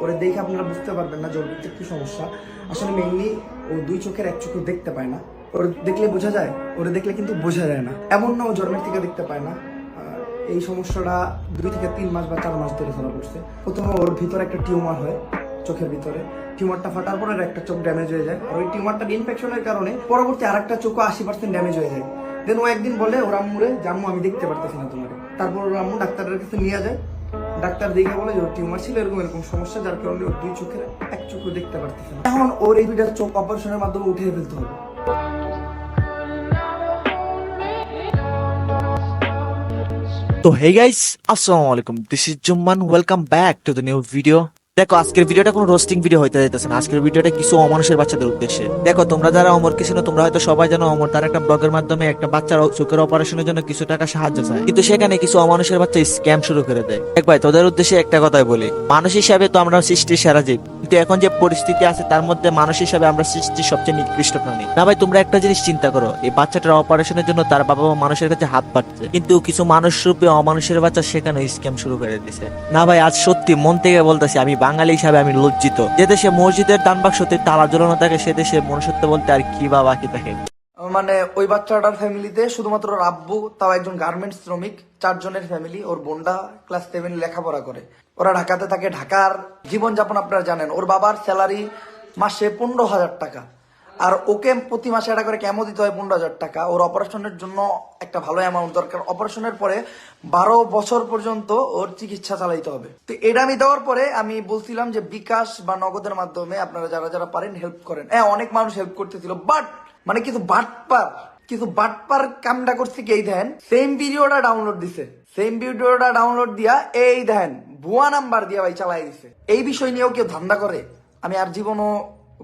ওরে দেখে আপনারা বুঝতে পারবেন না যে ওর ভিতরে কি সমস্যা। আসলে মেইনলি ও দুই চোখের এক চোখে দেখতে পায় না। ওর দেখলে বোঝা যায়, ওরে দেখলে কিন্তু বোঝা যায় না। এমন না ও জন্মের থেকে দেখতে পায় না। এই সমস্যাটা 2 থেকে 3 মাস বা 4 মাস ধরে ধরা পড়ছে। প্রথমে ওর ভিতরে একটা টিউমার হয় চোখের ভিতরে। টিউমারটা ফাটার পরে একটা চোখ ড্যামেজ হয়ে যায়। আর ওই টিউমারটার ইনফেকশনের কারণে পরবর্তী আরেকটা চোখও 80% ড্যামেজ হয়ে যায়। দেন ও একদিন বলে ওর আম্মুরে, জাম্মু আমি দেখতে পারতেছি না তোমাকে। তারপর ওর আম্মু ডাক্তারের কাছে নিয়ে যায়। ডাক্তার দেখে বলে যে ওর টিউমার ছিল এরকম এরকম সমস্যা, যার কারণে ওর দুই চোখের এক চোখও দেখতে পারতেছে না। এখন ওর এই দুইটা চোখ অপারেশনের মাধ্যমে উঠিয়ে ফেলতে হবে। তো হে গাইস, আসসালামু আলাইকুম, this is Jumman, welcome back to the new video. দেখো, আজকের ভিডিওটা কোনো রোস্টিং ভিডিও হইতে যাইতেছে না। আজকের ভিডিওটা কিছু অমানুষের বাচ্চাদের উদ্দেশ্যে। দেখো, তোমরা যারা অমরকে চিনো, তোমরা হয়তো সবাই জানো অমর তার একটা ব্লগের মাধ্যমে একটা বাচ্চার চোখের অপারেশনের জন্য কিছু টাকা সাহায্য চায়, কিন্তু সেখানে কিছু অমানুষের বাচ্চা স্ক্যাম শুরু করে দেয়। দেখ ভাই, তোদের উদ্দেশ্যে একটা কথাই বলি, মানুষ হিসাবে তো আমরা সৃষ্টির সেরা জীব, কিন্তু এখন যে পরিস্থিতি আছে তার মধ্যে মানুষ হিসাবে আমরা সৃষ্টির সবচেয়ে নিকৃষ্ট প্রাণী। না ভাই, তোমরা একটা জিনিস চিন্তা করো, এই বাচ্চাটার অপারেশনের জন্য তার বাবা মা মানুষের কাছে হাত পাচ্ছে, কিন্তু কিছু মানুষ রূপে অমানুষের বাচ্চা সেখানে স্ক্যাম শুরু করে দিছে। না ভাই, আজ সত্যি মন থেকে বলতেছি, আমি বাঙালি হিসাবে আমি লজ্জিত। যে দেশে মসজিদের দান বাক্সতে তালা ঝোলানো থাকে, সে দেশে মনুষ্যত্ব বলতে আর কি বা বাকি থাকে। মানে ওই বাচ্চাটার ফ্যামিলিতে শুধুমাত্র ওর আব্বু, তাও একজন গার্মেন্টস শ্রমিক, 4 জনের ফ্যামিলি। ওর বোনটা ক্লাস 7 লেখাপড়া করে। ওরা ঢাকাতে থাকে। ঢাকার জীবনযাপন আপনারা জানেন। ওর বাবার স্যালারি মাসে 15,000 টাকা, আর ওকে প্রতি মাসে একটা করে কেমো দিতে হয় 15,000 টাকা। ওর অপারেশনের জন্য একটা ভালো অ্যামাউন্ট দরকার। অপারেশনের পরে 12 বছর পর্যন্ত ওর চিকিৎসা চালাইতে হবে। তো এটা আমি দেওয়ার পরে আমি বলছিলাম যে বিকাশ বা নগদের মাধ্যমে আপনারা যারা যারা পারেন হেল্প করেন। হ্যাঁ, অনেক মানুষ হেল্প করতেছিল, বাট মানে কিছু বাটপার কামটা করছে কি, এই দেন সেম ভিডিওটা ডাউনলোড দিয়া এই দেন ভুয়া নাম্বার দিয়া ভাই চালাই দিছে। এই বিষয় নিয়েও কেউ ধান্দা করে। আমি আর জীবনও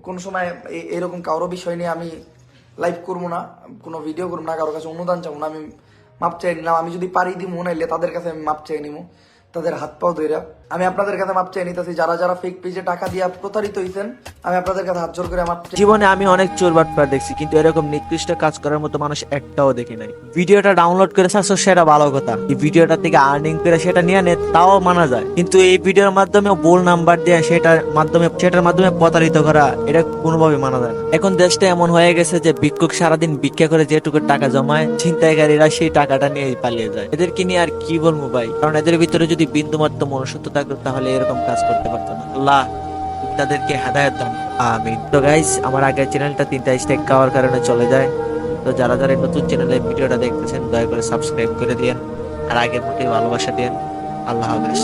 কোন সময় এরকম কারো বিষয় নিয়ে আমি লাইভ করবো না, কোনো ভিডিও করবো না, কারোর কাছে অনুদান চাবো না। আমি মাপ চাই নিলাম। আমি যদি পারি দিব, নাইলে তাদের কাছে আমি মাপ চাই নিবো, তাদের হাত পাও ধইরা। আমি আপনাদের কাছে মাপ চাই নিতেছি, যারা যারা ফেক পেজে টাকা দিয়ে প্রতারিত হইছেন, আমি আপনাদের কাছে হাত জোর করে মাপ চাই। জীবনে আমি অনেক চোর বাটপার দেখছি, কিন্তু এরকম নিকৃষ্ট কাজ করার মতো মানুষ একটাও দেখি নাই। ভিডিওটা ডাউনলোড করে থাকছো সেটা ভালো কথা, এই ভিডিওটা থেকে আর্নিং করে সেটা নিয়ে নে, তাও মানা যায়, কিন্তু এই ভিডিওর মাধ্যমে ভুল নাম্বার দিয়ে সেটার মাধ্যমে প্রতারিত করা, এটা কোনোভাবে মানা যায় না। এখন দেশটা এমন হয়ে গেছে যে ভিক্ষুক সারাদিন ভিক্ষা করে যেটুকু টাকা জমায়, ছিনতাইকারীরা সেই টাকাটা নিয়ে পালিয়ে যায়। এদেরকে নিয়ে আর কি বলবো ভাই, কারণ এদের ভিতরে যদি বিন্দুমাত্র মনুষ্যত্ব থাকতো তাহলে এরকম কাজ করতে পারতো না। আল্লাহ তাদেরকে হেদায়েত দান। আমিন। তো গাইস, আমার আগের চ্যানেলটা 3টা স্ট্রাইক খাওয়ার কারণে চলে যায়। তো যারা যারা নতুন চ্যানেলে ভিডিওটা দেখতেছেন, দয়া করে সাবস্ক্রাইব করে দিয়েন আর আগের মতোই ভালোবাসা দিয়েন। আল্লাহ হাফেজ।